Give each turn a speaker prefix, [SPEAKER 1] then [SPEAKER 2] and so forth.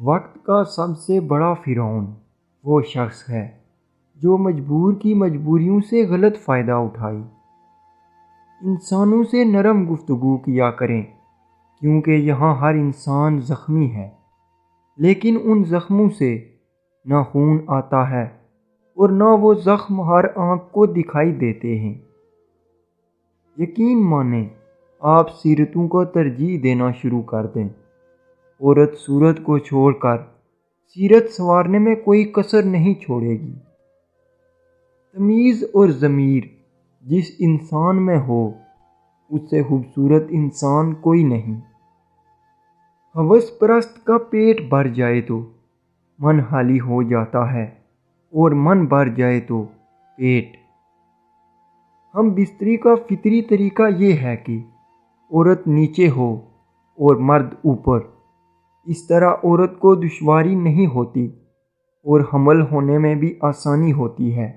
[SPEAKER 1] وقت کا سب سے بڑا فرعون وہ شخص ہے جو مجبور کی مجبوریوں سے غلط فائدہ اٹھائی۔ انسانوں سے نرم گفتگو کیا کریں کیونکہ یہاں ہر انسان زخمی ہے، لیکن ان زخموں سے نہ خون آتا ہے اور نہ وہ زخم ہر آنکھ کو دکھائی دیتے ہیں۔ یقین مانیں، آپ سیرتوں کو ترجیح دینا شروع کر دیں۔ عورت صورت کو چھوڑ کر سیرت سنوارنے میں کوئی کسر نہیں چھوڑے گی۔ تمیز اور ضمیر جس انسان میں ہو اس سے خوبصورت انسان کوئی نہیں۔ ہوس پرست کا پیٹ بھر جائے تو من خالی ہو جاتا ہے اور من بھر جائے تو پیٹ۔ ہم بستری کا فطری طریقہ یہ ہے کہ عورت نیچے ہو اور مرد اوپر۔ اس طرح عورت کو دشواری نہیں ہوتی اور حمل ہونے میں بھی آسانی ہوتی ہے۔